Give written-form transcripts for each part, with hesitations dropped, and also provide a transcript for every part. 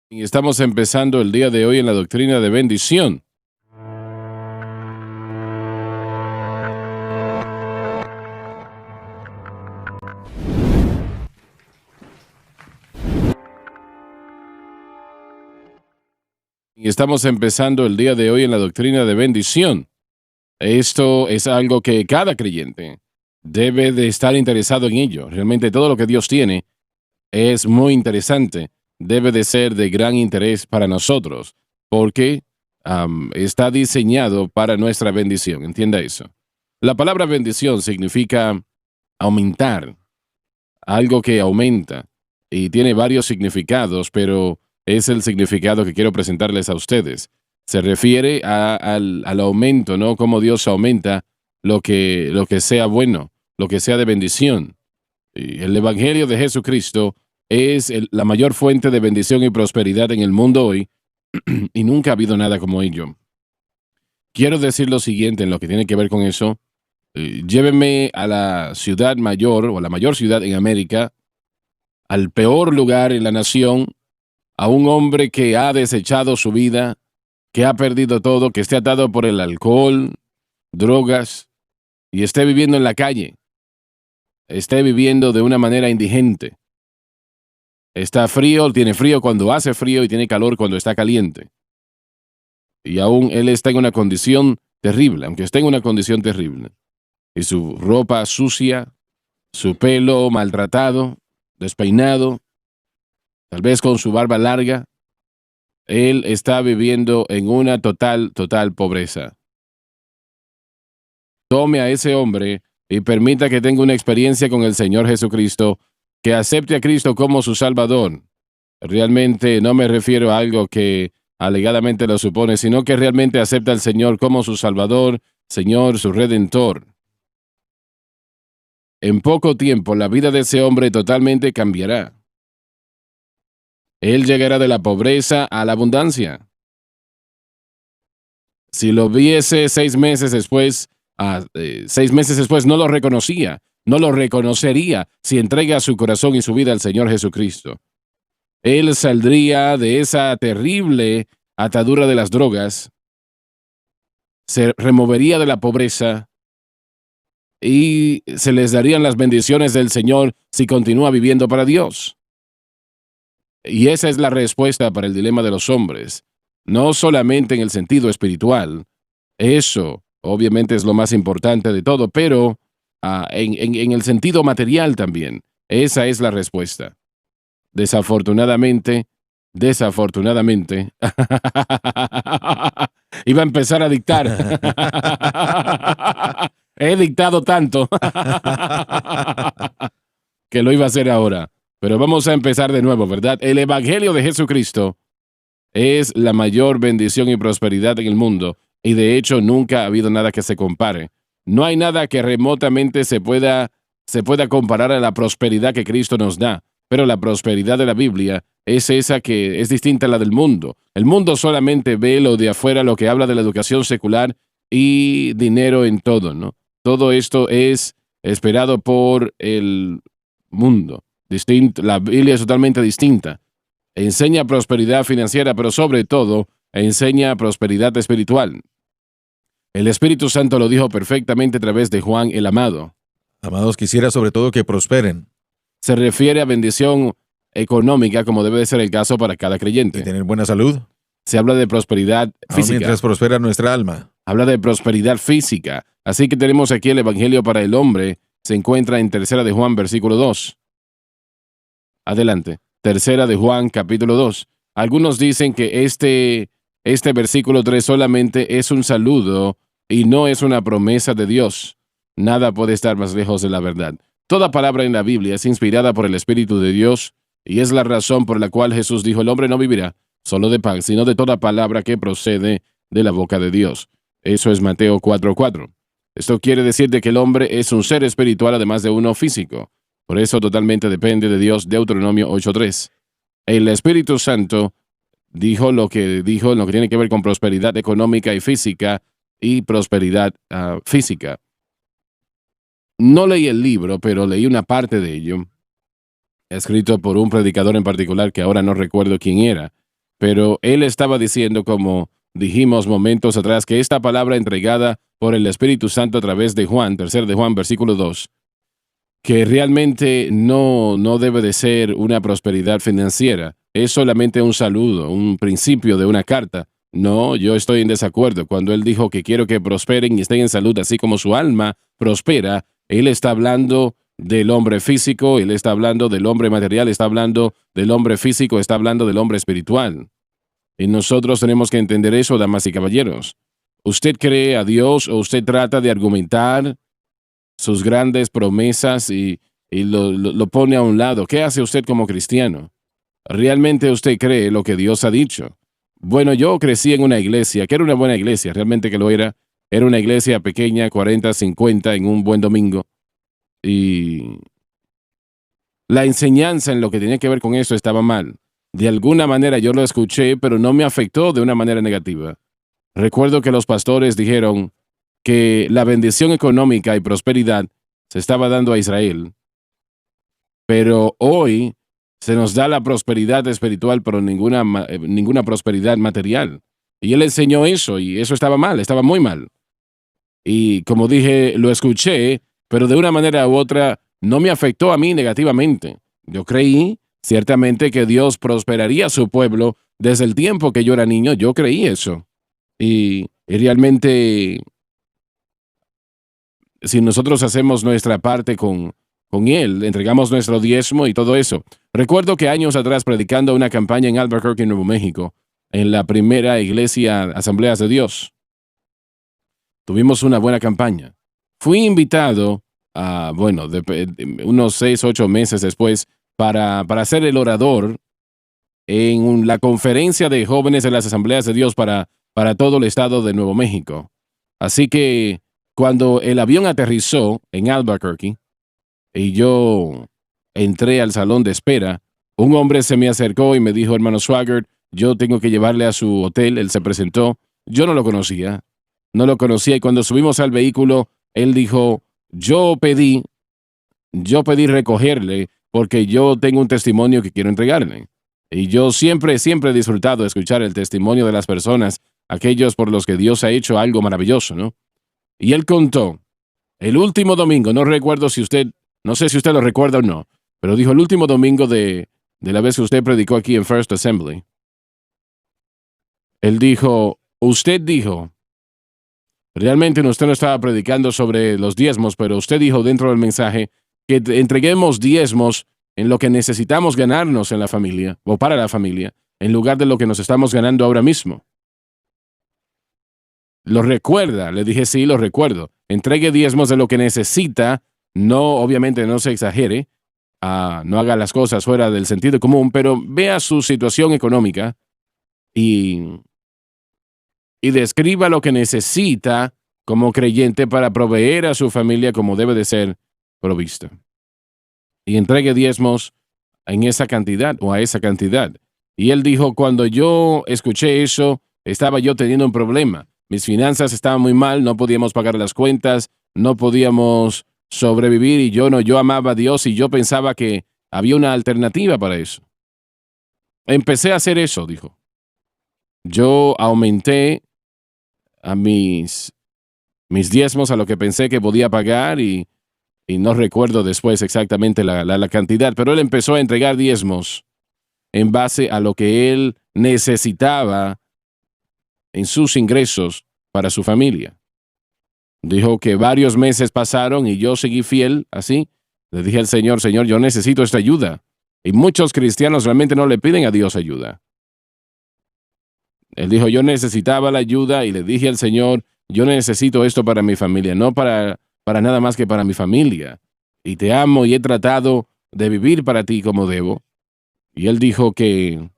Y estamos empezando el día de hoy en la doctrina de bendición. Y estamos empezando el día de hoy en la doctrina de bendición. Esto es algo que cada creyente debe de estar interesado en ello. Realmente todo lo que Dios tiene es muy interesante. Debe de ser de gran interés para nosotros, porque está diseñado para nuestra bendición. Entienda eso. La palabra bendición significa aumentar, algo que aumenta, y tiene varios significados, pero es el significado que quiero presentarles a ustedes. Se refiere al aumento, ¿no? Cómo Dios aumenta lo que sea bueno, lo que sea de bendición. Y el Evangelio de Jesucristo es la mayor fuente de bendición y prosperidad en el mundo hoy, y nunca ha habido nada como ello. Quiero decir lo siguiente en lo que tiene que ver con eso. Llévenme a la ciudad mayor o a la mayor ciudad en América, al peor lugar en la nación, a un hombre que ha desechado su vida, que ha perdido todo, que esté atado por el alcohol, drogas, y esté viviendo en la calle, esté viviendo de una manera indigente. Está frío, tiene frío cuando hace frío y tiene calor cuando está caliente. Y aún él está en una condición terrible, aunque esté en una condición terrible. Y su ropa sucia, su pelo maltratado, despeinado, tal vez con su barba larga, él está viviendo en una total pobreza. Tome a ese hombre y permita que tenga una experiencia con el Señor Jesucristo, que acepte a Cristo como su Salvador. Realmente no me refiero a algo que alegadamente lo supone, sino que realmente acepta al Señor como su Salvador, Señor, su Redentor. En poco tiempo la vida de ese hombre totalmente cambiará. Él llegará de la pobreza a la abundancia. Si lo viese 6 meses después, 6 meses después no lo reconocía, no lo reconocería si entrega su corazón y su vida al Señor Jesucristo. Él saldría de esa terrible atadura de las drogas, se removería de la pobreza y se les darían las bendiciones del Señor si continúa viviendo para Dios. Y esa es la respuesta para el dilema de los hombres. No solamente en el sentido espiritual, eso obviamente es lo más importante de todo, pero en el sentido material también. Esa es la respuesta. Desafortunadamente, iba a empezar a dictar. He dictado tanto que lo iba a hacer ahora. Pero vamos a empezar de nuevo, ¿verdad? El Evangelio de Jesucristo es la mayor bendición y prosperidad en el mundo, y de hecho nunca ha habido nada que se compare. No hay nada que remotamente se pueda comparar a la prosperidad que Cristo nos da, pero la prosperidad de la Biblia es esa que es distinta a la del mundo. El mundo solamente ve lo de afuera, lo que habla de la educación secular y dinero en todo, ¿no? Todo esto es esperado por el mundo. La Biblia es totalmente distinta. Enseña prosperidad financiera, pero sobre todo enseña prosperidad espiritual. El Espíritu Santo lo dijo perfectamente a través de Juan el Amado. Amados, quisiera sobre todo que prosperen Se refiere a bendición económica, como debe de ser el caso para cada y creyente. tener buena salud, Se habla de prosperidad aun física. mientras prospera nuestra alma. Habla de prosperidad física. Así que tenemos aquí el Evangelio para el hombre. Se encuentra en 3 de Juan, versículo 2. Adelante. 3 de Juan, capítulo 2. Algunos dicen que este versículo 3 solamente es un saludo y no es una promesa de Dios. Nada puede estar más lejos de la verdad. Toda palabra en la Biblia es inspirada por el Espíritu de Dios, y es la razón por la cual Jesús dijo: el hombre no vivirá solo de pan, sino de toda palabra que procede de la boca de Dios. Eso es Mateo 4:4. Esto quiere decir de que el hombre es un ser espiritual además de uno físico. Por eso totalmente depende de Dios. Deuteronomio 8:3. El Espíritu Santo dijo lo que dijo en lo que tiene que ver con prosperidad económica y física y prosperidad física. No leí el libro, pero leí una parte de ello, escrito por un predicador en particular que ahora no recuerdo quién era, pero él estaba diciendo, como dijimos momentos atrás, que esta palabra entregada por el Espíritu Santo a través de Juan, 3 de Juan, versículo 2, que realmente no debe de ser una prosperidad financiera. Es solamente un saludo, un principio de una carta. No, yo estoy en desacuerdo. Cuando él dijo que quiero que prosperen y estén en salud, así como su alma prospera, él está hablando del hombre físico, él está hablando del hombre material, está hablando del hombre físico, está hablando del hombre espiritual. Y nosotros tenemos que entender eso, damas y caballeros. ¿Usted cree a Dios o usted trata de argumentar sus grandes promesas y lo pone a un lado? ¿Qué hace usted como cristiano? ¿Realmente usted cree lo que Dios ha dicho? Bueno, yo crecí en una iglesia, que era una buena iglesia, realmente que lo era. Era una iglesia pequeña, 40, 50, en un buen domingo. Y la enseñanza en lo que tenía que ver con eso estaba mal. De alguna manera yo lo escuché, pero no me afectó de una manera negativa. Recuerdo que los pastores dijeron que la bendición económica y prosperidad se estaba dando a Israel, pero hoy se nos da la prosperidad espiritual, pero ninguna prosperidad material. Y él enseñó eso, y eso estaba mal, estaba muy mal. Y como dije, lo escuché, pero de una manera u otra no me afectó a mí negativamente. Yo creí ciertamente que Dios prosperaría a su pueblo desde el tiempo que yo era niño, yo creí eso. Y realmente, si nosotros hacemos nuestra parte con Él, entregamos nuestro diezmo y todo eso. Recuerdo que años atrás, predicando una campaña en Albuquerque, Nuevo México, en la primera iglesia Asambleas de Dios, tuvimos una buena campaña. Fui invitado unos 6, 8 meses después para ser el orador en la conferencia de jóvenes de las Asambleas de Dios para todo el estado de Nuevo México. Así que cuando el avión aterrizó en Albuquerque y yo entré al salón de espera, un hombre se me acercó y me dijo: hermano Swaggart, yo tengo que llevarle a su hotel. Él se presentó. Yo no lo conocía. No lo conocía, y cuando subimos al vehículo, él dijo: yo pedí recogerle porque yo tengo un testimonio que quiero entregarle. Y yo siempre he disfrutado de escuchar el testimonio de las personas, aquellos por los que Dios ha hecho algo maravilloso, ¿no? Y él contó, el último domingo, no sé si usted lo recuerda o no, pero dijo el último domingo de la vez que usted predicó aquí en First Assembly. Él dijo, usted dijo, realmente usted no estaba predicando sobre los diezmos, pero usted dijo dentro del mensaje que entreguemos diezmos en lo que necesitamos ganarnos en la familia o para la familia, en lugar de lo que nos estamos ganando ahora mismo. ¿Lo recuerda? Le dije, sí, lo recuerdo. Entregue diezmos de lo que necesita, obviamente no se exagere, no haga las cosas fuera del sentido común, pero vea su situación económica y describa lo que necesita como creyente para proveer a su familia como debe de ser provista. Y entregue diezmos en esa cantidad o a esa cantidad. Y él dijo, cuando yo escuché eso, estaba yo teniendo un problema. Mis finanzas estaban muy mal, no podíamos pagar las cuentas, no podíamos sobrevivir, y yo amaba a Dios y yo pensaba que había una alternativa para eso. Empecé a hacer eso, dijo. Yo aumenté a mis diezmos a lo que pensé que podía pagar, y no recuerdo después exactamente la cantidad, pero él empezó a entregar diezmos en base a lo que él necesitaba en sus ingresos para su familia. Dijo que varios meses pasaron y yo seguí fiel así. Le dije al Señor, Señor, yo necesito esta ayuda. Y muchos cristianos realmente no le piden a Dios ayuda. Él dijo, yo necesitaba la ayuda, y le dije al Señor, yo necesito esto para mi familia, no para nada más que para mi familia. Y te amo y he tratado de vivir para ti como debo. Y él dijo que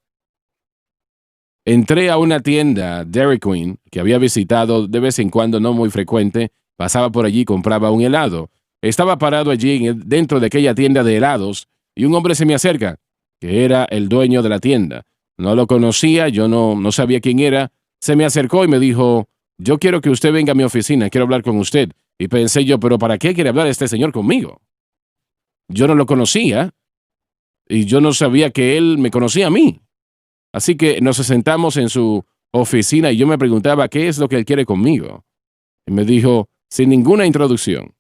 entré a una tienda, Dairy Queen, que había visitado de vez en cuando, no muy frecuente, pasaba por allí, compraba un helado. Estaba parado allí dentro de aquella tienda de helados y un hombre se me acerca, que era el dueño de la tienda. No lo conocía, yo no sabía quién era. Se me acercó y me dijo, yo quiero que usted venga a mi oficina, quiero hablar con usted. Y pensé yo, pero ¿para qué quiere hablar este señor conmigo? Yo no lo conocía y yo no sabía que él me conocía a mí. Así que nos sentamos en su oficina y yo me preguntaba qué es lo que él quiere conmigo. Y me dijo, sin ninguna introducción,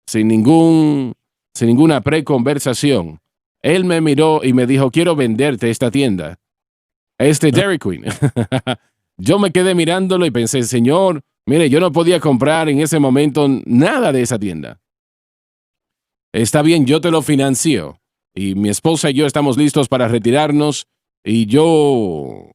sin ninguna preconversación, él me miró y me dijo, quiero venderte esta tienda, Dairy Queen. Yo me quedé mirándolo y pensé, Señor, mire, yo no podía comprar en ese momento nada de esa tienda. Está bien, yo te lo financio. Y mi esposa y yo estamos listos para retirarnos y yo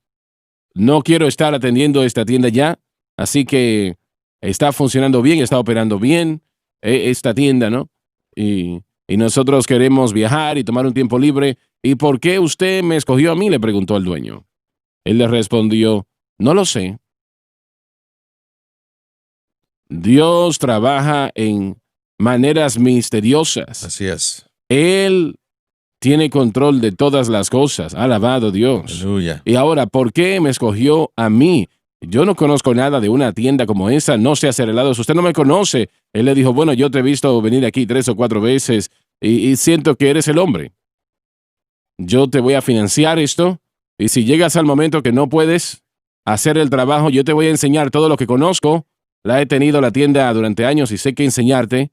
no quiero estar atendiendo esta tienda ya. Así que está funcionando bien, está operando bien esta tienda, ¿no? Y nosotros queremos viajar y tomar un tiempo libre. ¿Y por qué usted me escogió a mí?, le preguntó al dueño. Él le respondió, no lo sé. Dios trabaja en maneras misteriosas. Así es. Él tiene control de todas las cosas. Alabado Dios. Aleluya. Y ahora, ¿por qué me escogió a mí? Yo no conozco nada de una tienda como esa, no sé hacer helados, usted no me conoce. Él le dijo, bueno, yo te he visto venir aquí 3 o 4 veces y siento que eres el hombre. Yo te voy a financiar esto y si llegas al momento que no puedes hacer el trabajo, yo te voy a enseñar todo lo que conozco. La he tenido la tienda durante años y sé qué enseñarte.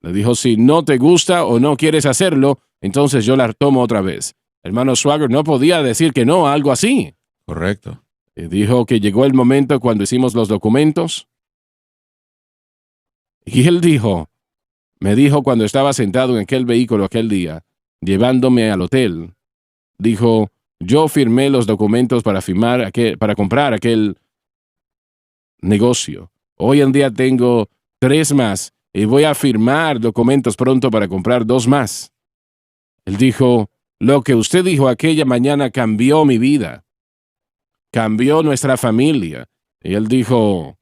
Le dijo, si no te gusta o no quieres hacerlo, entonces yo la tomo otra vez. Hermano Swagger no podía decir que no a algo así. Correcto. Y dijo que llegó el momento cuando hicimos los documentos. Y él me dijo cuando estaba sentado en aquel vehículo aquel día, llevándome al hotel, dijo, yo firmé los documentos para comprar aquel negocio. Hoy en día tengo 3 más y voy a firmar documentos pronto para comprar 2 más. Él dijo, lo que usted dijo aquella mañana cambió mi vida, cambió nuestra familia. Y él dijo,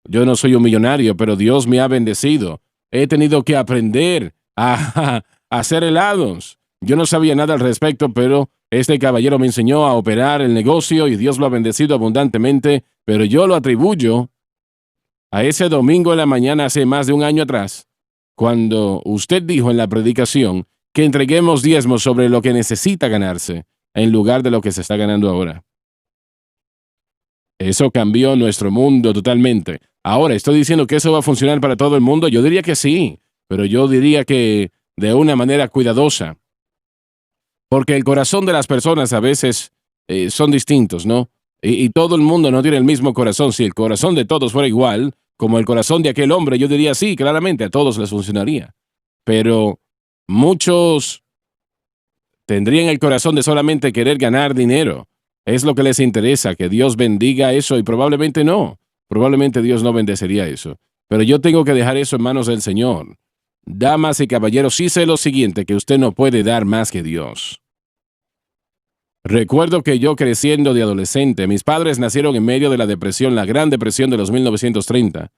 yo no soy un millonario, pero Dios me ha bendecido. He tenido que aprender a hacer helados. Yo no sabía nada al respecto, pero este caballero me enseñó a operar el negocio y Dios lo ha bendecido abundantemente, pero yo lo atribuyo a ese domingo en la mañana hace más de un año atrás, cuando usted dijo en la predicación que entreguemos diezmos sobre lo que necesita ganarse en lugar de lo que se está ganando ahora. Eso cambió nuestro mundo totalmente. Ahora, ¿estoy diciendo que eso va a funcionar para todo el mundo? Yo diría que sí, pero yo diría que de una manera cuidadosa. Porque el corazón de las personas a veces son distintos, ¿no? Y todo el mundo no tiene el mismo corazón. Si el corazón de todos fuera igual, como el corazón de aquel hombre, yo diría sí, claramente, a todos les funcionaría. Pero muchos tendrían el corazón de solamente querer ganar dinero. Es lo que les interesa, que Dios bendiga eso y probablemente no. Probablemente Dios no bendecería eso. Pero yo tengo que dejar eso en manos del Señor. Damas y caballeros, sí sé lo siguiente, que usted no puede dar más que Dios. Recuerdo que yo creciendo de adolescente, mis padres nacieron en medio de la depresión, la Gran Depresión de los 1930,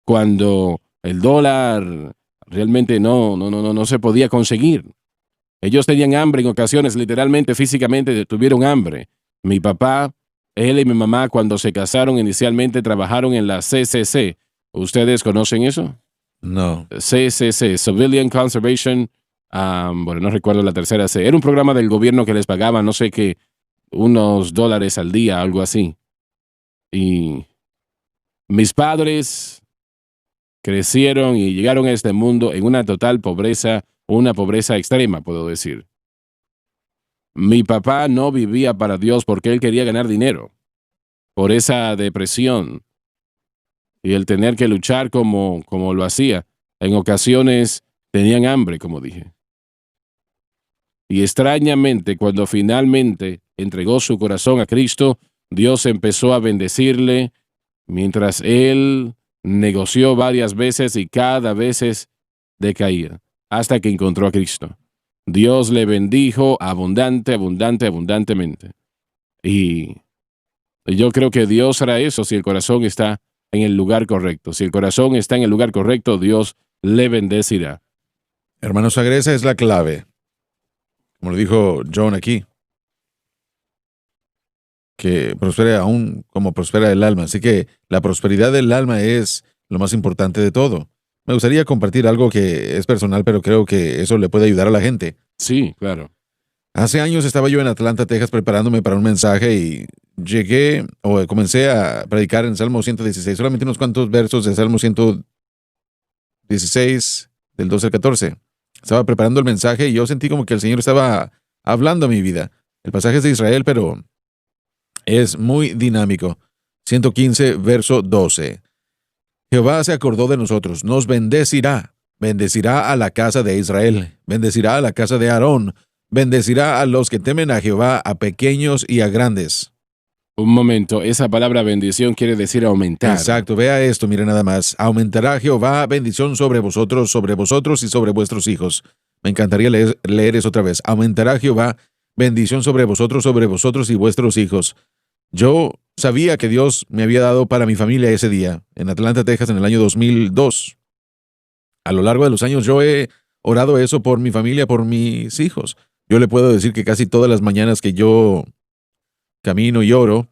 cuando el dólar realmente no se podía conseguir. Ellos tenían hambre en ocasiones, literalmente, físicamente tuvieron hambre. Mi papá, él y mi mamá, cuando se casaron inicialmente, trabajaron en la CCC. ¿Ustedes conocen eso? No. CCC, Civilian Conservation, bueno, no recuerdo la tercera C. Era un programa del gobierno que les pagaba, no sé qué, unos $1 al día, algo así. Y mis padres crecieron y llegaron a este mundo en una total pobreza, una pobreza extrema, puedo decir. Mi papá no vivía para Dios porque él quería ganar dinero. Por esa depresión y el tener que luchar como lo hacía. En ocasiones tenían hambre, como dije. Y extrañamente, cuando finalmente entregó su corazón a Cristo, Dios empezó a bendecirle mientras él negoció varias veces y cada vez decaía, hasta que encontró a Cristo. Dios le bendijo abundantemente. Y yo creo que Dios hará eso si el corazón está en el lugar correcto. Si el corazón está en el lugar correcto, Dios le bendecirá. Hermano Swagger, esa es la clave. Como lo dijo John aquí. Que prospere aún como prospera el alma. Así que la prosperidad del alma es lo más importante de todo. Me gustaría compartir algo que es personal, pero creo que eso le puede ayudar a la gente. Sí, claro. Hace años estaba yo en Atlanta, Texas, preparándome para un mensaje y comencé a predicar en Salmo 116, solamente unos cuantos versos de Salmo 116, del 12 al 14. Estaba preparando el mensaje y yo sentí como que el Señor estaba hablando a mi vida. El pasaje es de Israel, pero es muy dinámico. 115, verso 12. Jehová se acordó de nosotros, nos bendecirá, bendecirá a la casa de Israel, bendecirá a la casa de Aarón, bendecirá a los que temen a Jehová, a pequeños y a grandes. Un momento, esa palabra bendición quiere decir aumentar. Exacto, vea esto, mire nada más. Aumentará Jehová bendición sobre vosotros y sobre vuestros hijos. Me encantaría leer eso otra vez. Aumentará Jehová bendición sobre vosotros y vuestros hijos. Yo sabía que Dios me había dado para mi familia ese día, en Atlanta, Texas, en el año 2002. A lo largo de los años yo he orado eso por mi familia, por mis hijos. Yo le puedo decir que casi todas las mañanas que yo camino y oro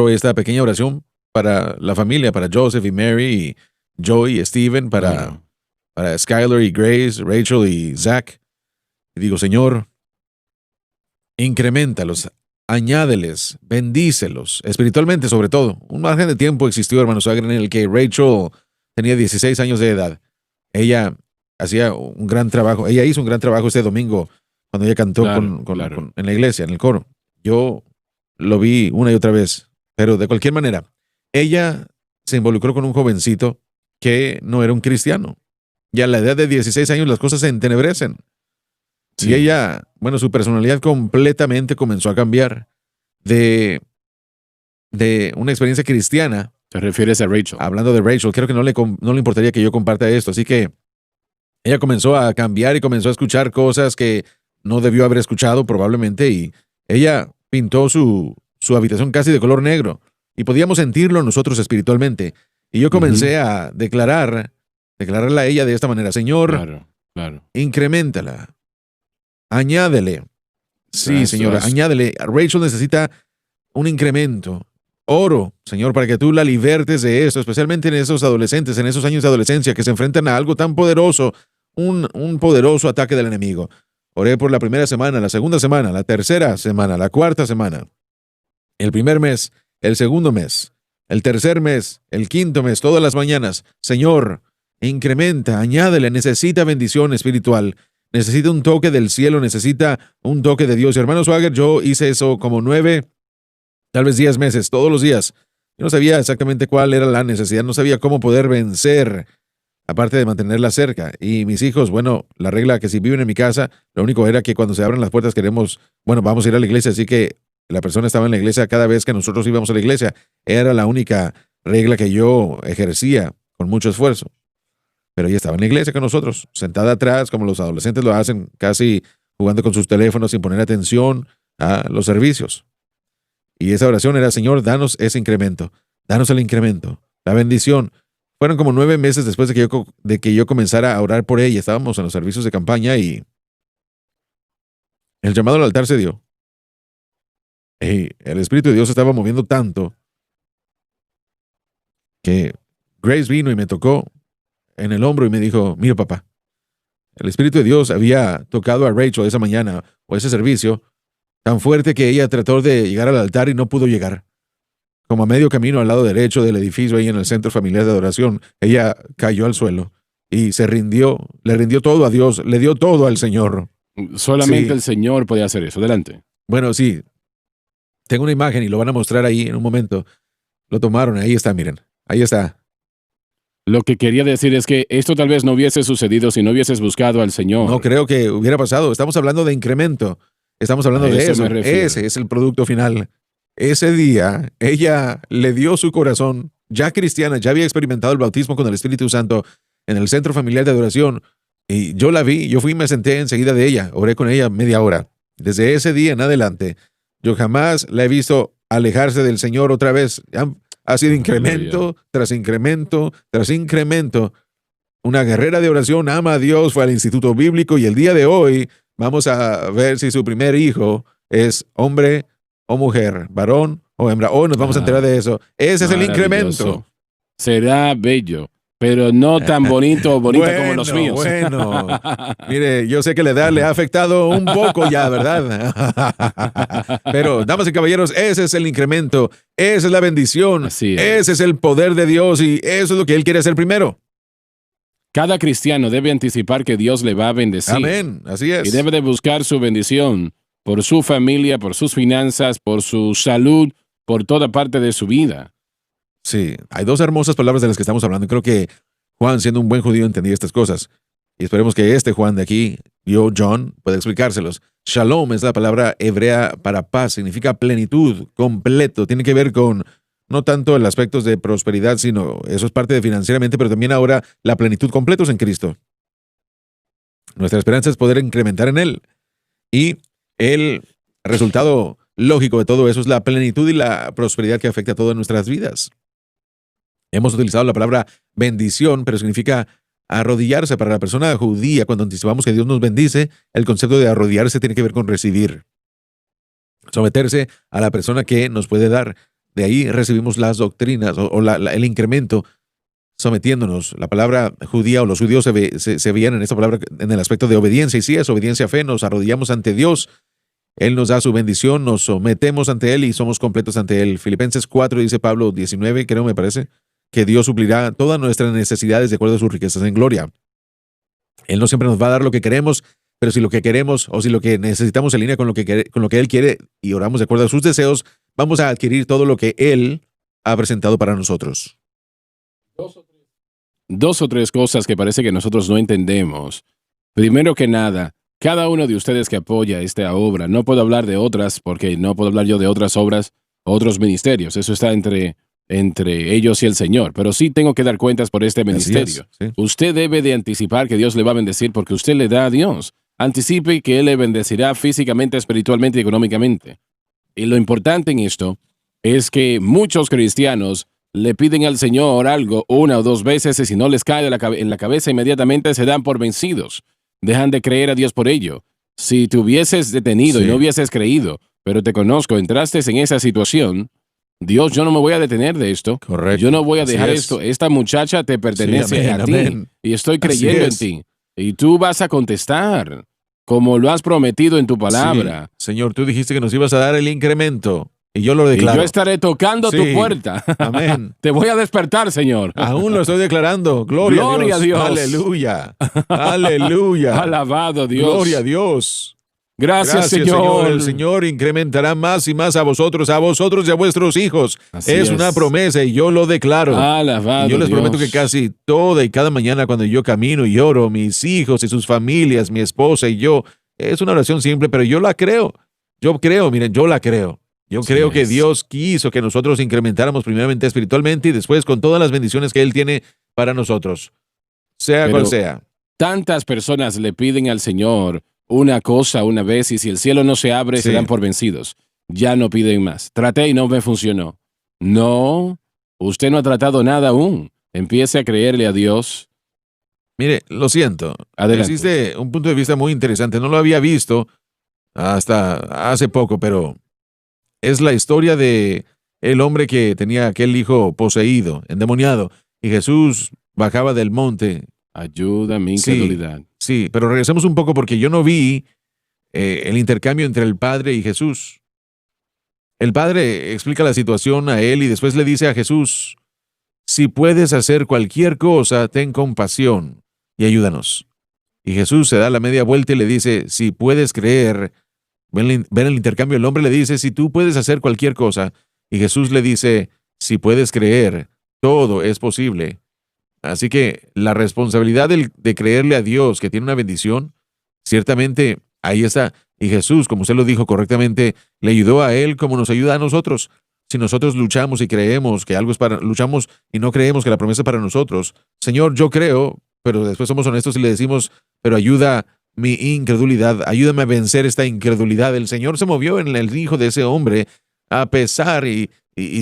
esta pequeña oración para la familia, para Joseph y Mary, y Joey y Steven, para Skylar y Grace, Rachel y Zach. Y digo, Señor, increméntalos, añádeles, bendícelos, espiritualmente sobre todo. Un margen de tiempo existió, hermano Sagre, en el que Rachel tenía 16 años de edad. Ella hacía un gran trabajo. Ella hizo un gran trabajo este domingo cuando ella cantó en la iglesia, en el coro. Yo lo vi una y otra vez. Pero de cualquier manera, ella se involucró con un jovencito que no era un cristiano. Y a la edad de 16 años las cosas se entenebrecen. Sí. Y ella, su personalidad completamente comenzó a cambiar de una experiencia cristiana. ¿Te refieres a Rachel? Hablando de Rachel, creo que no le importaría que yo comparta esto. Así que ella comenzó a cambiar y comenzó a escuchar cosas que no debió haber escuchado probablemente. Y ella pintó su habitación casi de color negro, y podíamos sentirlo nosotros espiritualmente. Y yo comencé a declararle a ella de esta manera: Señor, increméntala, añádele. Sí, Señora, añádele. Rachel necesita un incremento. Oro, Señor, para que tú la libertes de eso, especialmente en esos adolescentes, en esos años de adolescencia que se enfrentan a algo tan poderoso, un poderoso ataque del enemigo. Oré por la primera semana, la segunda semana, la tercera semana, la cuarta semana, el primer mes, el segundo mes, el tercer mes, el quinto mes, todas las mañanas. Señor, incrementa, añádele, necesita bendición espiritual, necesita un toque del cielo, necesita un toque de Dios. Y hermano Swagger, yo hice eso como 9, tal vez 10 meses, todos los días. Yo no sabía exactamente cuál era la necesidad, no sabía cómo poder vencer, aparte de mantenerla cerca. Y mis hijos, la regla que si viven en mi casa, lo único era que cuando se abren las puertas vamos a ir a la iglesia, así que la persona estaba en la iglesia cada vez que nosotros íbamos a la iglesia. Era la única regla que yo ejercía con mucho esfuerzo. Pero ella estaba en la iglesia con nosotros, sentada atrás, como los adolescentes lo hacen, casi jugando con sus teléfonos sin poner atención a los servicios. Y esa oración era: Señor, danos ese incremento, danos el incremento, la bendición. Fueron como 9 meses después de que yo comenzara a orar por ella. Estábamos en los servicios de campaña y el llamado al altar se dio. Y el Espíritu de Dios se estaba moviendo tanto que Grace vino y me tocó en el hombro y me dijo: mira, papá, el Espíritu de Dios había tocado a Rachel esa mañana o ese servicio tan fuerte que ella trató de llegar al altar y no pudo llegar. Como a medio camino al lado derecho del edificio, ahí en el Centro Familiar de Adoración, ella cayó al suelo y se rindió, le rindió todo a Dios, le dio todo al Señor. Solamente el Señor podía hacer eso. Adelante. Sí. Tengo una imagen y lo van a mostrar ahí en un momento. Lo tomaron, ahí está, miren. Ahí está. Lo que quería decir es que esto tal vez no hubiese sucedido si no hubieses buscado al Señor. No creo que hubiera pasado. Estamos hablando de incremento. Estamos hablando de eso. Ese es el producto final. Ese día, ella le dio su corazón, ya cristiana, ya había experimentado el bautismo con el Espíritu Santo en el Centro Familiar de Adoración. Y yo la vi, yo fui y me senté enseguida de ella. Oré con ella media hora. Desde ese día en adelante, yo jamás la he visto alejarse del Señor otra vez. Ha sido incremento tras incremento tras incremento. Una guerrera de oración, ama a Dios, fue al instituto bíblico y el día de hoy vamos a ver si su primer hijo es hombre o mujer, varón o hembra. Hoy nos vamos a enterar de eso. Ese es el incremento. Será bello pero no tan bonito o bonita como los míos. Bueno, mire, yo sé que la edad le ha afectado un poco ya, ¿verdad? Pero, damas y caballeros, ese es el incremento, esa es la bendición, Así es. ese es el poder de Dios y eso es lo que Él quiere hacer primero. Cada cristiano debe anticipar que Dios le va a bendecir. Amén, así es. Y debe de buscar su bendición por su familia, por sus finanzas, por su salud, por toda parte de su vida. Sí, hay dos hermosas palabras de las que estamos hablando. Creo que Juan, siendo un buen judío, entendía estas cosas. Y esperemos que este Juan de aquí, John, pueda explicárselos. Shalom es la palabra hebrea para paz, significa plenitud, completo. Tiene que ver con no tanto el aspecto de prosperidad, sino eso es parte de financieramente, pero también ahora la plenitud completa es en Cristo. Nuestra esperanza es poder incrementar en Él. Y el resultado lógico de todo eso es la plenitud y la prosperidad que afecta a todas nuestras vidas. Hemos utilizado la palabra bendición, pero significa arrodillarse. Para la persona judía, cuando anticipamos que Dios nos bendice, el concepto de arrodillarse tiene que ver con recibir. Someterse a la persona que nos puede dar. De ahí recibimos las doctrinas o el incremento sometiéndonos. La palabra judía o los judíos se veían en esta palabra en el aspecto de obediencia. Y sí, es obediencia a fe. Nos arrodillamos ante Dios. Él nos da su bendición, nos sometemos ante Él y somos completos ante Él. Filipenses 4, dice Pablo 19, creo me parece, que Dios suplirá todas nuestras necesidades de acuerdo a sus riquezas en gloria. Él no siempre nos va a dar lo que queremos, pero si lo que queremos o si lo que necesitamos se alinea con lo que Él quiere y oramos de acuerdo a sus deseos, vamos a adquirir todo lo que Él ha presentado para nosotros. Dos o tres cosas que parece que nosotros no entendemos. Primero que nada, cada uno de ustedes que apoya esta obra, no puedo hablar de otras porque no puedo hablar yo de otras obras, otros ministerios. Eso está entre ellos y el Señor. Pero sí tengo que dar cuentas por este ministerio. Sí. Usted debe de anticipar que Dios le va a bendecir porque usted le da a Dios. Anticipe que Él le bendecirá físicamente, espiritualmente y económicamente. Y lo importante en esto es que muchos cristianos le piden al Señor algo una o dos veces y si no les cae en la cabeza inmediatamente se dan por vencidos. Dejan de creer a Dios por ello. Si te hubieses detenido y no hubieses creído, pero te conozco, entraste en esa situación, Dios, yo no me voy a detener de esto. Correcto. Yo no voy a dejar Así es. esto. Esta muchacha te pertenece a ti. Amén. Y estoy Así creyendo en es. ti. Y tú vas a contestar como lo has prometido en tu palabra. Sí. Señor, tú dijiste que nos ibas a dar el incremento y yo lo Y declaro. yo estaré tocando tu Sí. puerta. Amén. Te voy a despertar, Señor. Aún lo estoy declarando. Gloria a Dios. Aleluya. Aleluya. Alabado Dios. Gloria a Dios. Gracias, Señor. El Señor incrementará más y más a vosotros y a vuestros hijos. Así es una promesa y yo lo declaro. Alabado Y yo les prometo Dios. que casi toda y cada mañana cuando yo camino y oro, mis hijos y sus familias, mi esposa y yo, es una oración simple, pero yo la creo. Yo creo, miren, yo la creo. Yo Así creo que es. Dios quiso que nosotros incrementáramos primeramente espiritualmente y después con todas las bendiciones que Él tiene para nosotros. Sea Pero- cual sea. Tantas personas le piden al Señor una cosa una vez y si el cielo no se abre, Sí. se dan por vencidos. Ya no piden más. Traté y no me funcionó. No, usted no ha tratado nada aún. Empiece a creerle a Dios. Mire, lo siento. Adelante. Existe un punto de vista muy interesante. No lo había visto hasta hace poco, pero es la historia de el hombre que tenía aquel hijo poseído, endemoniado, y Jesús bajaba del monte. Ayuda a mi Sí. incredulidad. Sí, pero regresemos un poco porque yo no vi el intercambio entre el Padre y Jesús. El Padre explica la situación a él y después le dice a Jesús, si puedes hacer cualquier cosa, ten compasión y ayúdanos. Y Jesús se da la media vuelta y le dice, si puedes creer, ven el intercambio, el hombre le dice, si tú puedes hacer cualquier cosa, y Jesús le dice, si puedes creer, todo es posible. Así que la responsabilidad de creerle a Dios que tiene una bendición, ciertamente ahí está. Y Jesús, como usted lo dijo correctamente, le ayudó a él como nos ayuda a nosotros. Si nosotros luchamos y creemos que algo es luchamos y no creemos que la promesa es para nosotros, Señor, yo creo, pero después somos honestos y le decimos, pero ayuda mi incredulidad, ayúdame a vencer esta incredulidad. El Señor se movió en el hijo de ese hombre a pesar y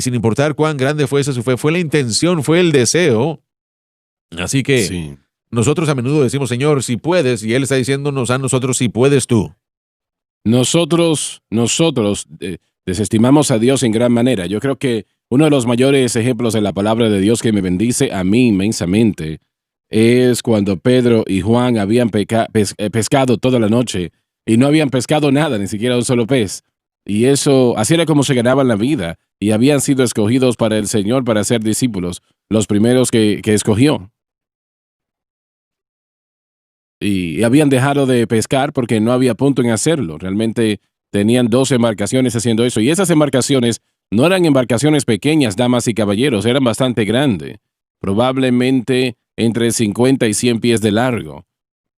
sin importar cuán grande fuese su fe, fue la intención, fue el deseo. Así que Sí. nosotros a menudo decimos, Señor, si puedes, y Él está diciéndonos a nosotros, si puedes tú. Nosotros desestimamos a Dios en gran manera. Yo creo que Uno de los mayores ejemplos de la palabra de Dios que me bendice a mí inmensamente es cuando Pedro y Juan habían pescado toda la noche y no habían pescado nada, ni siquiera un solo pez. Y eso, así era como se ganaban la vida y habían sido escogidos para el Señor para ser discípulos, los primeros que escogió. Y habían dejado de pescar porque no había punto en hacerlo. Realmente tenían 2 embarcaciones haciendo eso. Y esas embarcaciones no eran embarcaciones pequeñas, damas y caballeros, eran bastante grandes. Probablemente entre 50 y 100 pies de largo.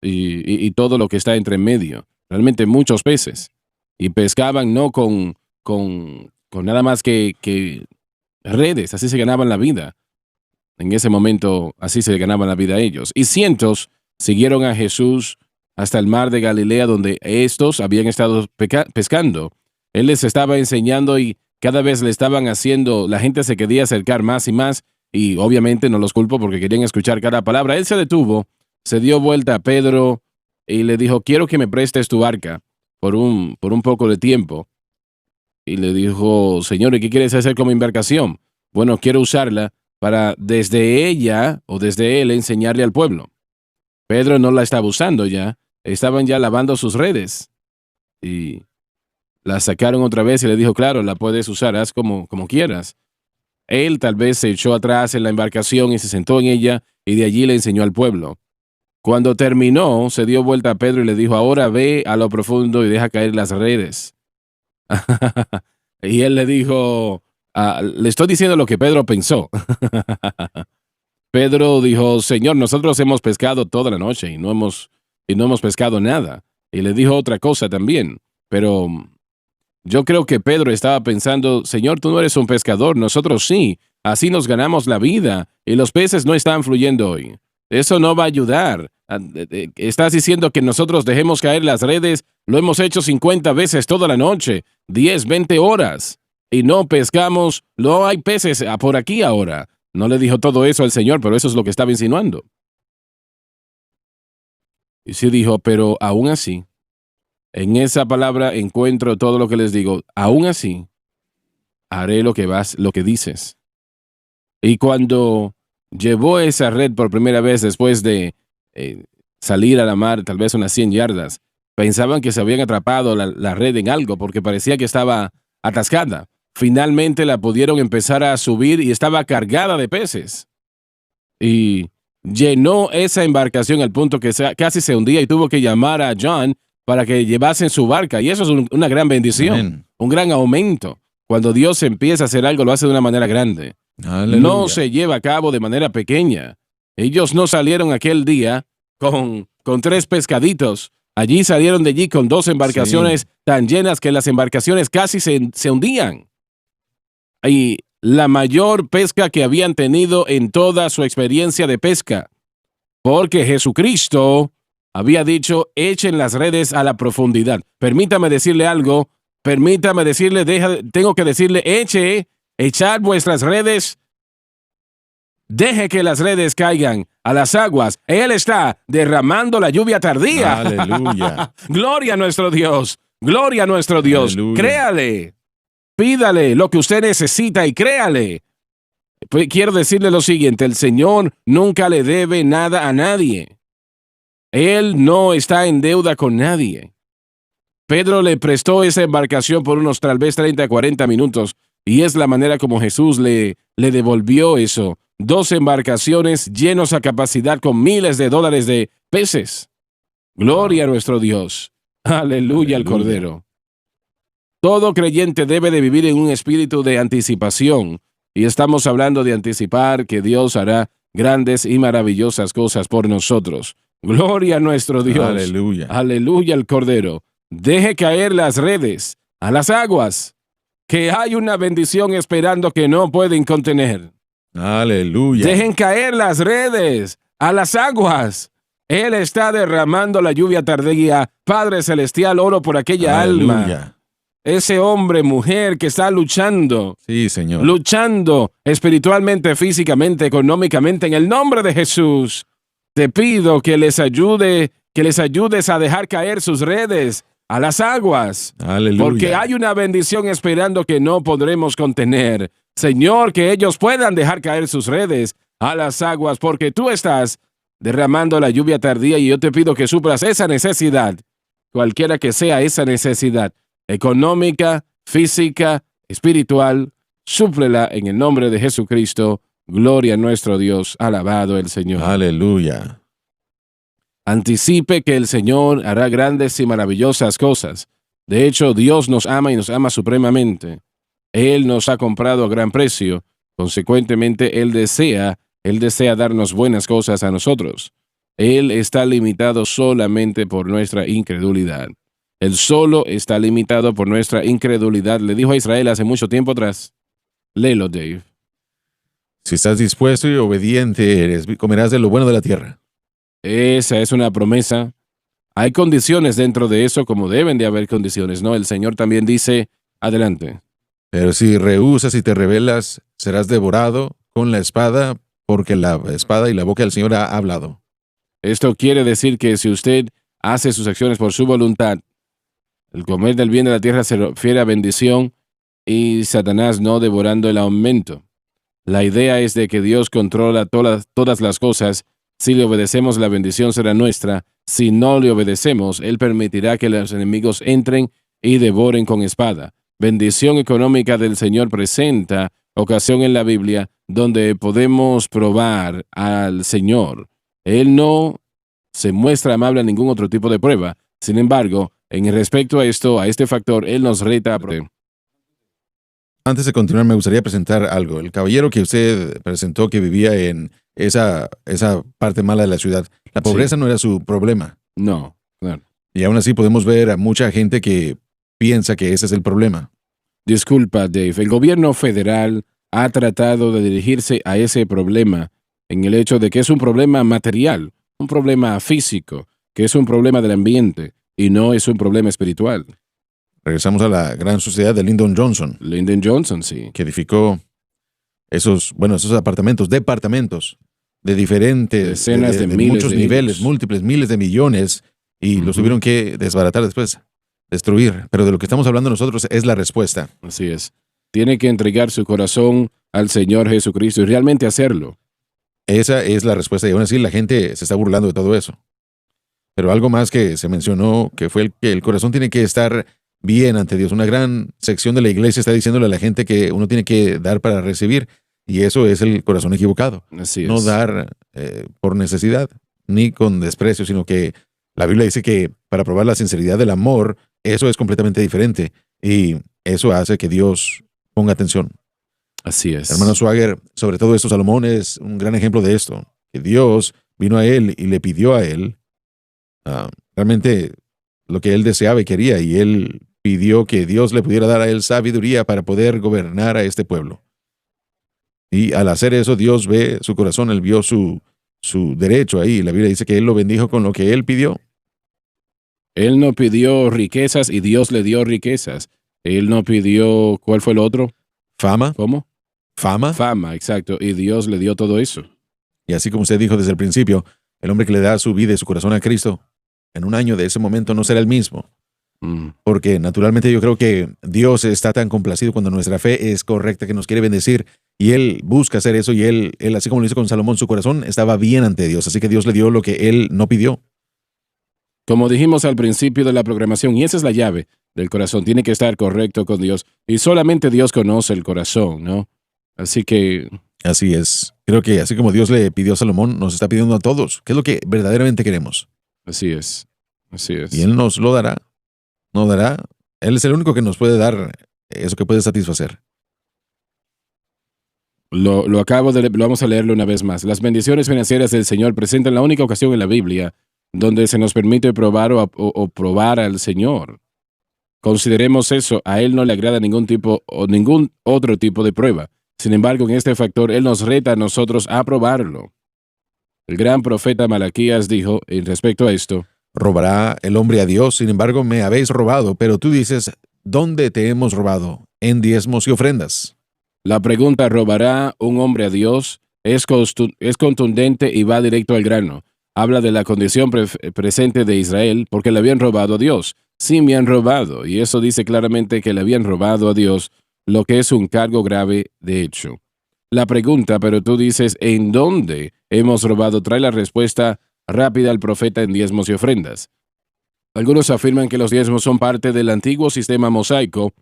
Y todo lo que está entre medio. Realmente muchos peces. Y pescaban no con nada más que redes. Así se ganaban la vida. En ese momento, así se ganaban la vida a ellos. Y cientos siguieron a Jesús hasta el mar de Galilea, donde estos habían estado pescando. Él les estaba enseñando y cada vez le estaban haciendo, la gente se quería acercar más y más, y obviamente no los culpo porque querían escuchar cada palabra. Él se detuvo, se dio vuelta a Pedro y le dijo, quiero que me prestes tu barca por un poco de tiempo. Y le dijo, Señor, ¿y qué quieres hacer con mi embarcación? Bueno, quiero usarla para desde ella o desde él enseñarle al pueblo. Pedro no la estaba usando ya, estaban ya lavando sus redes. Y la sacaron otra vez y le dijo, claro, la puedes usar, haz como quieras. Él tal vez se echó atrás en la embarcación y se sentó en ella y de allí le enseñó al pueblo. Cuando terminó, se dio vuelta a Pedro y le dijo, ahora ve a lo profundo y deja caer las redes. Y él le dijo, le estoy diciendo lo que Pedro pensó. Pedro dijo, Señor, nosotros hemos pescado toda la noche y no hemos pescado nada. Y le dijo otra cosa también, pero yo creo que Pedro estaba pensando, Señor, tú no eres un pescador, nosotros sí, así nos ganamos la vida y los peces no están fluyendo hoy. Eso no va a ayudar. Estás diciendo que nosotros dejemos caer las redes, lo hemos hecho 50 veces toda la noche, 10, 20 horas, y no pescamos, no hay peces por aquí ahora. No le dijo todo eso al Señor, pero eso es lo que estaba insinuando. Y sí dijo, pero aún así, en esa palabra encuentro todo lo que les digo, aún así, haré lo que dices. Y cuando llevó esa red por primera vez después de salir a la mar, tal vez unas 100 yardas, pensaban que se habían atrapado la red en algo porque parecía que estaba atascada. Finalmente la pudieron empezar a subir y estaba cargada de peces. Y llenó esa embarcación al punto que casi se hundía y tuvo que llamar a John para que llevasen su barca. Y eso es una gran bendición, Amén. un gran aumento. Cuando Dios empieza a hacer algo, lo hace de una manera grande. Aleluya. No se lleva a cabo de manera pequeña. Ellos no salieron aquel día con 3 pescaditos. Allí salieron de allí con 2 embarcaciones tan llenas que las embarcaciones casi se hundían. Y la mayor pesca que habían tenido en toda su experiencia de pesca. Porque Jesucristo había dicho, echen las redes a la profundidad. Permítame decirle algo, tengo que decirle, echad vuestras redes, deje que las redes caigan a las aguas. Él está derramando la lluvia tardía. Aleluya. Gloria a nuestro Dios, gloria a nuestro Dios. Aleluya. Créale, pídale lo que usted necesita y créale. Pues quiero decirle lo siguiente, el Señor nunca le debe nada a nadie. Él no está en deuda con nadie. Pedro le prestó esa embarcación por unos tal vez 30 a 40 minutos y es la manera como Jesús le devolvió eso. 2 embarcaciones llenos a capacidad con miles de dólares de peces. Gloria a nuestro Dios. Aleluya al Cordero. Todo creyente debe de vivir en un espíritu de anticipación. Y estamos hablando de anticipar que Dios hará grandes y maravillosas cosas por nosotros. Gloria a nuestro Dios. Aleluya. Aleluya al Cordero. Deje caer las redes a las aguas, que hay una bendición esperando que no pueden contener. Aleluya. Dejen caer las redes a las aguas. Él está derramando la lluvia tardía. Padre Celestial, oro por aquella Aleluya. alma. Ese hombre, mujer que está luchando. Sí, Señor. Luchando espiritualmente, físicamente, económicamente, en el nombre de Jesús. Te pido que les ayudes a dejar caer sus redes a las aguas. Aleluya. Porque hay una bendición esperando que no podremos contener. Señor, que ellos puedan dejar caer sus redes a las aguas, porque tú estás derramando la lluvia tardía y yo te pido que suplas esa necesidad, cualquiera que sea esa necesidad, económica, física, espiritual, súplela en el nombre de Jesucristo. Gloria a nuestro Dios, alabado el Señor. Aleluya. Anticipe que el Señor hará grandes y maravillosas cosas. De hecho, Dios nos ama y nos ama supremamente. Él nos ha comprado a gran precio. Consecuentemente, Él desea darnos buenas cosas a nosotros. Él está limitado solamente por nuestra incredulidad. Él solo está limitado por nuestra incredulidad. Le dijo a Israel hace mucho tiempo atrás. Léelo, Dave. Si estás dispuesto y obediente eres, comerás de lo bueno de la tierra. Esa es una promesa. Hay condiciones dentro de eso, como deben de haber condiciones, ¿no? El Señor también dice, adelante. Pero si rehusas y te rebelas, serás devorado con la espada, porque la espada y la boca del Señor ha hablado. Esto quiere decir que si usted hace sus acciones por su voluntad, el comer del bien de la tierra se refiere a bendición y Satanás no devorando el aumento. La idea es de que Dios controla todas las cosas. Si le obedecemos, la bendición será nuestra. Si no le obedecemos, Él permitirá que los enemigos entren y devoren con espada. Bendición económica del Señor presenta ocasión en la Biblia donde podemos probar al Señor. Él no se muestra amable a ningún otro tipo de prueba. Sin embargo, en respecto a esto, a este factor, Él nos reta a probar. Antes de continuar, me gustaría presentar algo. El caballero que usted presentó que vivía en esa parte mala de la ciudad, la pobreza no era su problema. No, claro. Y aún así podemos ver a mucha gente que piensa que ese es el problema. Disculpa, Dave. El gobierno federal ha tratado de dirigirse a ese problema en el hecho de que es un problema material, un problema físico, que es un problema del ambiente y no es un problema espiritual. Regresamos a la gran sociedad de Lyndon Johnson. Lyndon Johnson, sí. Que edificó esos departamentos de diferentes, decenas de miles muchos de niveles, ellos. múltiples miles de millones, y los tuvieron que desbaratar después, destruir. Pero de lo que estamos hablando nosotros es la respuesta. Así es. Tiene que entregar su corazón al Señor Jesucristo y realmente hacerlo. Esa es la respuesta, y aún así la gente se está burlando de todo eso. Pero algo más que se mencionó, que fue que el corazón tiene que estar bien ante Dios. Una gran sección de la iglesia está diciéndole a la gente que uno tiene que dar para recibir, y eso es el corazón equivocado. Así es. No dar por necesidad, ni con desprecio, sino que la Biblia dice que para probar la sinceridad del amor, eso es completamente diferente, y eso hace que Dios ponga atención. Así es. Hermano Swagger, sobre todo esto, Salomón es un gran ejemplo de esto, que Dios vino a él y le pidió a él realmente lo que él deseaba y quería, y él pidió que Dios le pudiera dar a él sabiduría para poder gobernar a este pueblo. Y al hacer eso, Dios ve su corazón, él vio su derecho ahí. La Biblia dice que él lo bendijo con lo que él pidió. Él no pidió riquezas y Dios le dio riquezas. Él no pidió, ¿cuál fue el otro? Fama. ¿Cómo? Fama. Fama, exacto. Y Dios le dio todo eso. Y así como usted dijo desde el principio, el hombre que le da su vida y su corazón a Cristo, en un año de ese momento no será el mismo. Porque naturalmente yo creo que Dios está tan complacido cuando nuestra fe es correcta, que nos quiere bendecir, y Él busca hacer eso, y él así como lo hizo con Salomón, su corazón estaba bien ante Dios, así que Dios le dio lo que Él no pidió. Como dijimos al principio de la programación, y esa es la llave del corazón, tiene que estar correcto con Dios, y solamente Dios conoce el corazón, ¿no? Así que... Así es. Creo que así como Dios le pidió a Salomón, nos está pidiendo a todos, ¿qué es lo que verdaderamente queremos? Así es. Así es. Y Él nos lo dará. No dará. Él es el único que nos puede dar eso que puede satisfacer. Lo vamos a leerlo una vez más. Las bendiciones financieras del Señor presentan la única ocasión en la Biblia donde se nos permite probar o probar al Señor. Consideremos eso. A Él no le agrada ningún otro tipo de prueba. Sin embargo, en este factor, Él nos reta a nosotros a probarlo. El gran profeta Malaquías dijo, en respecto a esto, ¿robará el hombre a Dios? Sin embargo, me habéis robado. Pero tú dices, ¿dónde te hemos robado? En diezmos y ofrendas. La pregunta, ¿robará un hombre a Dios? Es contundente y va directo al grano. Habla de la condición presente de Israel porque le habían robado a Dios. Sí, me han robado. Y eso dice claramente que le habían robado a Dios, lo que es un cargo grave de hecho. La pregunta, pero tú dices, ¿en dónde hemos robado? Trae la respuesta rápida al profeta en diezmos y ofrendas. Algunos afirman que los diezmos son parte del antiguo sistema mosaico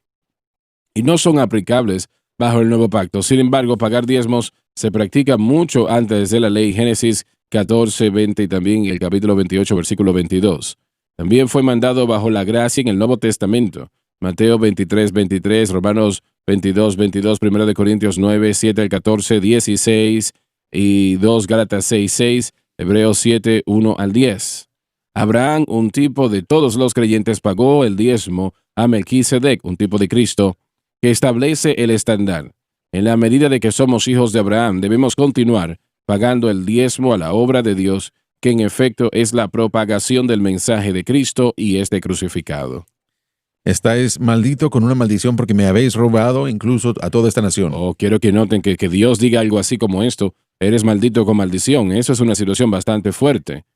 y no son aplicables bajo el nuevo pacto. Sin embargo, pagar diezmos se practica mucho antes de la ley. Génesis 14, 20 y también el capítulo 28, versículo 22. También fue mandado bajo la gracia en el Nuevo Testamento. Mateo 23, 23, Romanos 22, 22, 1 de Corintios 9, 7 al 14, 16 y 2 Gálatas 6, 6, Hebreos 7, 1 al 10. Abraham, un tipo de todos los creyentes, pagó el diezmo a Melquisedec, un tipo de Cristo, que establece el estándar. En la medida de que somos hijos de Abraham, debemos continuar pagando el diezmo a la obra de Dios, que en efecto es la propagación del mensaje de Cristo y este crucificado. Estáis maldito con una maldición porque me habéis robado incluso a toda esta nación. Oh, quiero que noten que Dios diga algo así como esto. Eres maldito con maldición. Eso es una situación bastante fuerte.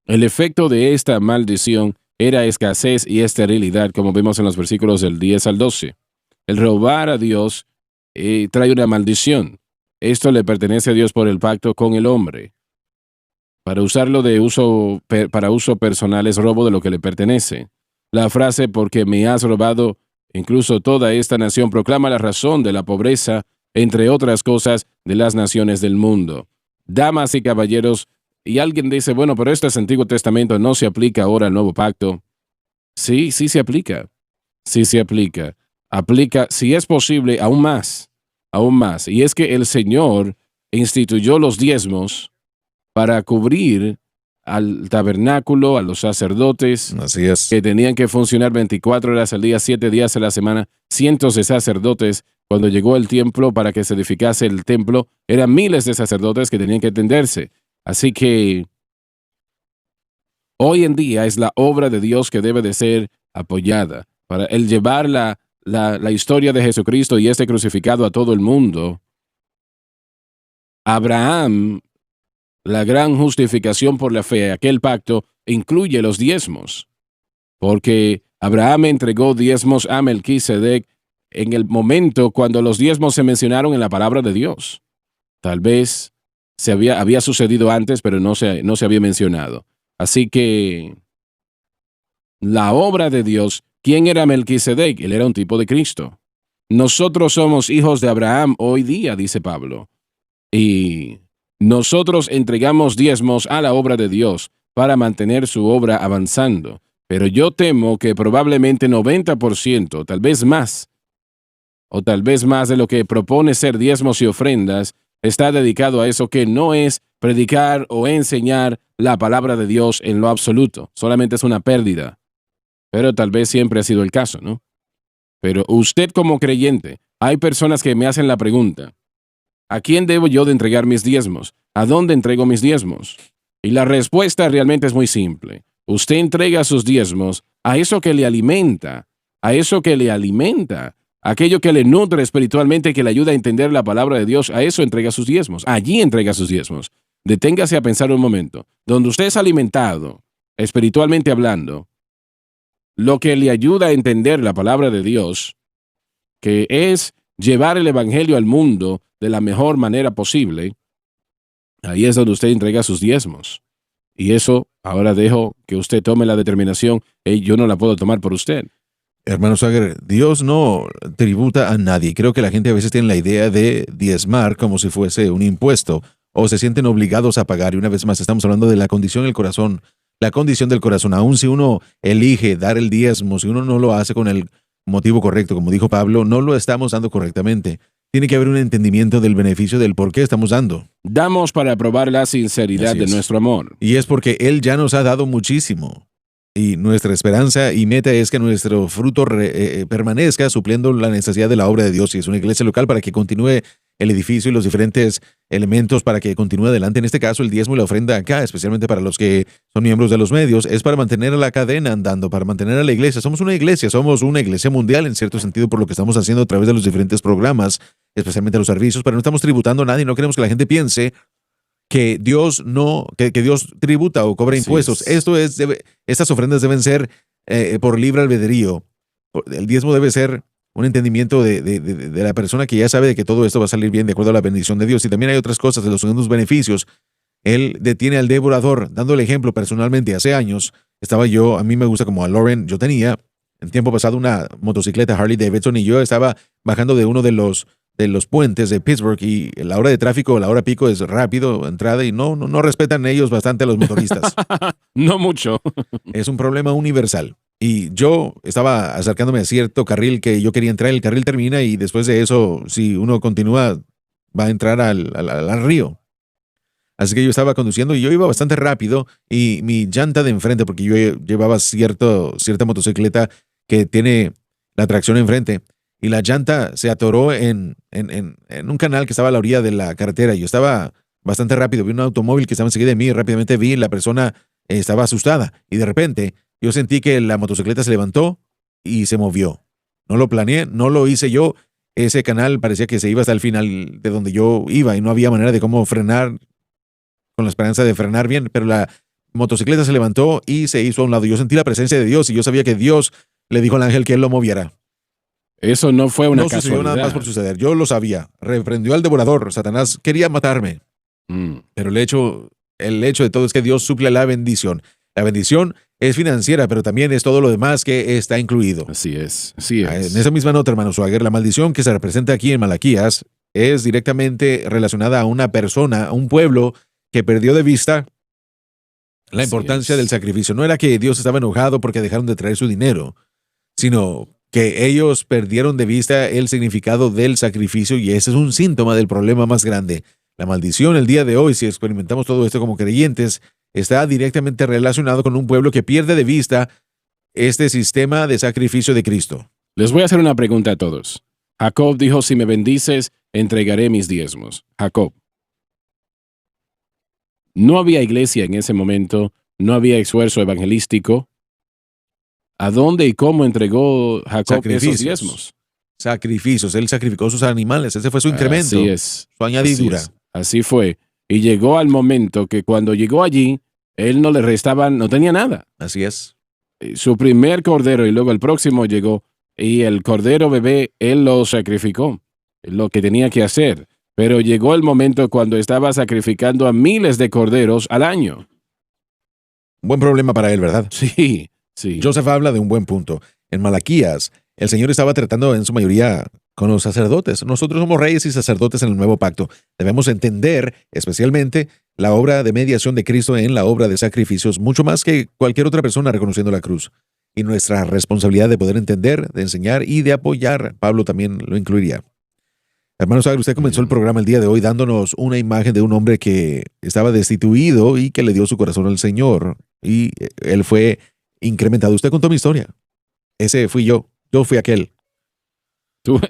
El efecto de esta maldición era escasez y esterilidad, como vemos en los versículos del 10 al 12. El robar a Dios trae una maldición. Esto le pertenece a Dios por el pacto con el hombre. Para usarlo para uso personal es robo de lo que le pertenece. La frase porque me has robado, incluso toda esta nación, proclama la razón de la pobreza, entre otras cosas, de las naciones del mundo. Damas y caballeros, y alguien dice, bueno, pero este es Antiguo Testamento, no se aplica ahora al Nuevo Pacto. Sí, sí se aplica. Sí se aplica. Aplica, si es posible, aún más. Aún más. Y es que el Señor instituyó los diezmos para cubrir al tabernáculo, a los sacerdotes, Así es. que tenían que funcionar 24 horas al día, 7 días a la semana, cientos de sacerdotes. Cuando llegó el tiempo para que se edificase el templo, eran miles de sacerdotes que tenían que atenderse. Así que hoy en día es la obra de Dios que debe de ser apoyada. Para el llevar la historia de Jesucristo y este crucificado a todo el mundo. Abraham, la gran justificación por la fe, aquel pacto, incluye los diezmos. Porque Abraham entregó diezmos a Melquisedec en el momento cuando los diezmos se mencionaron en la palabra de Dios. Tal vez había sucedido antes, pero no se había mencionado. Así que la obra de Dios, ¿quién era Melquisedec? Él era un tipo de Cristo. Nosotros somos hijos de Abraham hoy día, dice Pablo. Y nosotros entregamos diezmos a la obra de Dios para mantener su obra avanzando. Pero yo temo que probablemente 90%, tal vez más, o tal vez más de lo que propone ser diezmos y ofrendas, está dedicado a eso que no es predicar o enseñar la palabra de Dios en lo absoluto. Solamente es una pérdida. Pero tal vez siempre ha sido el caso, ¿no? Pero usted como creyente, hay personas que me hacen la pregunta, ¿a quién debo yo de entregar mis diezmos? ¿A dónde entrego mis diezmos? Y la respuesta realmente es muy simple. Usted entrega sus diezmos a eso que le alimenta, aquello que le nutre espiritualmente, que le ayuda a entender la palabra de Dios, a eso entrega sus diezmos. Allí entrega sus diezmos. Deténgase a pensar un momento. Donde usted es alimentado, espiritualmente hablando, lo que le ayuda a entender la palabra de Dios, que es llevar el evangelio al mundo de la mejor manera posible, ahí es donde usted entrega sus diezmos. Y eso, ahora dejo que usted tome la determinación, yo no la puedo tomar por usted. Hermano Sager, Dios no tributa a nadie. Creo que la gente a veces tiene la idea de diezmar como si fuese un impuesto o se sienten obligados a pagar. Y una vez más estamos hablando de la condición del corazón. La condición del corazón, aun si uno elige dar el diezmo, si uno no lo hace con el motivo correcto, como dijo Pablo, no lo estamos dando correctamente. Tiene que haber un entendimiento del beneficio del por qué estamos dando. Damos para probar la sinceridad de nuestro amor. Y es porque Él ya nos ha dado muchísimo. Y nuestra esperanza y meta es que nuestro fruto permanezca supliendo la necesidad de la obra de Dios. Y es una iglesia local para que continúe el edificio y los diferentes elementos para que continúe adelante. En este caso, el diezmo y la ofrenda acá, especialmente para los que son miembros de los medios, es para mantener a la cadena andando, para mantener a la iglesia. Somos una iglesia mundial en cierto sentido por lo que estamos haciendo a través de los diferentes programas, especialmente los servicios, pero no estamos tributando a nadie. No queremos que la gente piense que Dios Dios tributa o cobra impuestos. Estas ofrendas deben ser por libre albedrío. El diezmo debe ser un entendimiento de la persona que ya sabe de que todo esto va a salir bien de acuerdo a la bendición de Dios. Y también hay otras cosas de los segundos beneficios. Él detiene al devorador, dando el ejemplo personalmente. Hace años estaba yo, a mí me gusta como a Lauren, yo tenía en tiempo pasado una motocicleta Harley Davidson y yo estaba bajando de uno de los puentes de Pittsburgh y la hora de tráfico, la hora pico es rápido, entrada y no respetan ellos bastante a los motoristas. No mucho. Es un problema universal. Y yo estaba acercándome a cierto carril que yo quería entrar, el carril termina y después de eso, si uno continúa, va a entrar al río. Así que yo estaba conduciendo y yo iba bastante rápido y mi llanta de enfrente, porque yo llevaba cierta motocicleta que tiene la tracción enfrente, y la llanta se atoró en un canal que estaba a la orilla de la carretera. Yo estaba bastante rápido, vi un automóvil que estaba enseguida de mí y rápidamente vi la persona estaba asustada y de repente yo sentí que la motocicleta se levantó y se movió. No lo planeé, no lo hice yo. Ese canal parecía que se iba hasta el final de donde yo iba y no había manera de cómo frenar con la esperanza de frenar bien, pero la motocicleta se levantó y se hizo a un lado. Yo sentí la presencia de Dios y yo sabía que Dios le dijo al ángel que él lo moviera. Eso no fue una No sucedió casualidad. nada más por suceder. Yo lo sabía. Reprendió al devorador. Satanás quería matarme. Pero el hecho de todo es que Dios suple la bendición. La bendición es financiera, pero también es todo lo demás que está incluido. Así es, así es. En esa misma nota, hermano Swagger, la maldición que se representa aquí en Malaquías es directamente relacionada a una persona, a un pueblo que perdió de vista la importancia del sacrificio. No era que Dios estaba enojado porque dejaron de traer su dinero, sino que ellos perdieron de vista el significado del sacrificio y ese es un síntoma del problema más grande. La maldición el día de hoy, si experimentamos todo esto como creyentes, está directamente relacionado con un pueblo que pierde de vista este sistema de sacrificio de Cristo. Les voy a hacer una pregunta a todos. Jacob dijo, si me bendices, entregaré mis diezmos. Jacob. No había iglesia en ese momento, no había esfuerzo evangelístico. ¿A dónde y cómo entregó Jacob esos diezmos? Sacrificios. Él sacrificó sus animales. Ese fue su incremento. Así es. Su añadidura. Así fue. Y llegó al momento que cuando llegó allí, él no le restaba, no tenía nada. Así es. Su primer cordero y luego el próximo llegó y el cordero bebé, él lo sacrificó, lo que tenía que hacer. Pero llegó el momento cuando estaba sacrificando a miles de corderos al año. Buen problema para él, ¿verdad? Sí, sí. Joseph habla de un buen punto. En Malaquías, el Señor estaba tratando en su mayoría con los sacerdotes. Nosotros somos reyes y sacerdotes en el nuevo pacto. Debemos entender especialmente la obra de mediación de Cristo en la obra de sacrificios, mucho más que cualquier otra persona reconociendo la cruz. Y nuestra responsabilidad de poder entender, de enseñar y de apoyar, Pablo también lo incluiría. Hermano Sager, usted comenzó el programa el día de hoy dándonos una imagen de un hombre que estaba destituido y que le dio su corazón al Señor. Y él fue incrementado. Usted contó mi historia. Ese fui yo. Yo fui aquel. Tú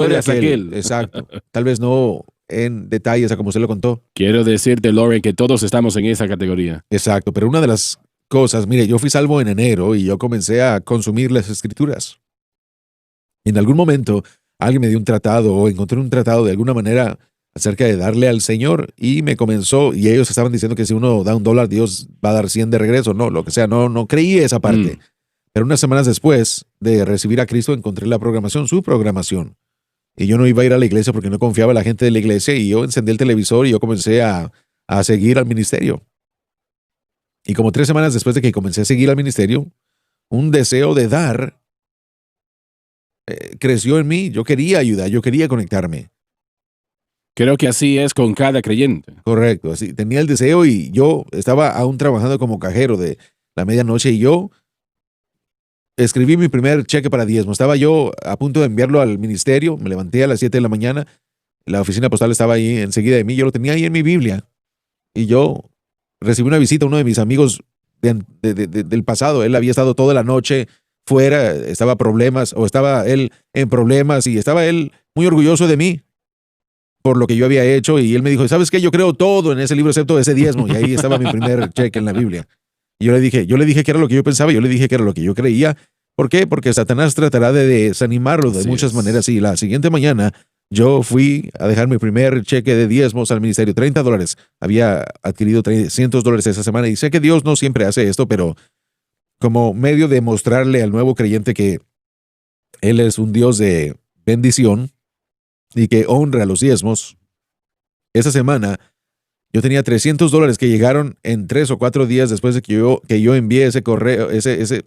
eres aquel. Exacto. Tal vez no en detalles a como usted lo contó. Quiero decirte, Lauren, que todos estamos en esa categoría. Exacto. Pero una de las cosas, mire, yo fui salvo en enero y yo comencé a consumir las escrituras. En algún momento alguien me dio un tratado o encontré un tratado de alguna manera acerca de darle al Señor y me comenzó, y ellos estaban diciendo que si uno da $1, Dios va a dar 100 de regreso. No, lo que sea, no creí esa parte. Pero unas semanas después de recibir a Cristo encontré la programación, su programación. Y yo no iba a ir a la iglesia porque no confiaba en la gente de la iglesia y yo encendí el televisor y yo comencé a seguir al ministerio. Y como 3 semanas después de que comencé a seguir al ministerio, un deseo de dar creció en mí. Yo quería ayudar, yo quería conectarme. Creo que así es con cada creyente. Correcto, así tenía el deseo y yo estaba aún trabajando como cajero de la medianoche y yo escribí mi primer cheque para diezmo. Estaba yo a punto de enviarlo al ministerio, me levanté a las 7 de la mañana, la oficina postal estaba ahí enseguida de mí, yo lo tenía ahí en mi Biblia y yo recibí una visita a uno de mis amigos del pasado. Él había estado toda la noche fuera, estaba él en problemas y estaba él muy orgulloso de mí por lo que yo había hecho y él me dijo, ¿sabes qué? Yo creo todo en ese libro excepto ese diezmo y ahí estaba mi primer cheque en la Biblia. Y yo le dije que era lo que yo pensaba, yo le dije que era lo que yo creía. ¿Por qué? Porque Satanás tratará de desanimarlo de muchas maneras y la siguiente mañana yo fui a dejar mi primer cheque de diezmos al ministerio, $30. Había adquirido $300 esa semana y sé que Dios no siempre hace esto, pero como medio de mostrarle al nuevo creyente que Él es un Dios de bendición y que honra los diezmos. Esa semana yo tenía $300 que llegaron en 3 o 4 días después de que yo envié ese correo, ese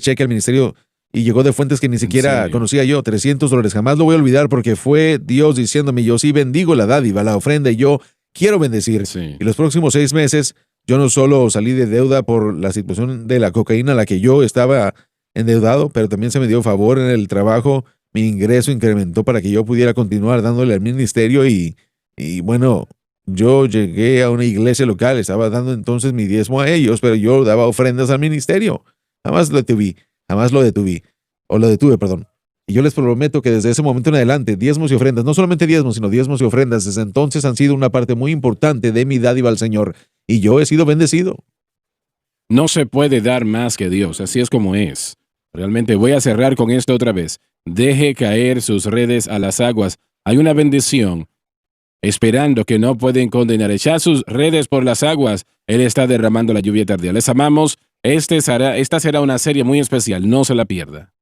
cheque al ministerio, y llegó de fuentes que ni siquiera conocía yo. $300. Jamás lo voy a olvidar porque fue Dios diciéndome: yo sí bendigo la dádiva, la ofrenda, y yo quiero bendecir. Sí. Y los próximos 6 meses yo no solo salí de deuda por la situación de la cocaína a la que yo estaba endeudado, pero también se me dio favor en el trabajo. Mi ingreso incrementó para que yo pudiera continuar dándole al ministerio y bueno, yo llegué a una iglesia local, estaba dando entonces mi diezmo a ellos, pero yo daba ofrendas al ministerio. Jamás lo detuve, perdón. Y yo les prometo que desde ese momento en adelante, diezmos y ofrendas, no solamente diezmos, sino diezmos y ofrendas, desde entonces han sido una parte muy importante de mi dádiva al Señor. Y yo he sido bendecido. No se puede dar más que Dios, así es como es. Realmente voy a cerrar con esto otra vez. Deje caer sus redes a las aguas. Hay una bendición esperando que no pueden condenar. Echar sus redes por las aguas. Él está derramando la lluvia tardía. Les amamos. Esta será una serie muy especial. No se la pierda.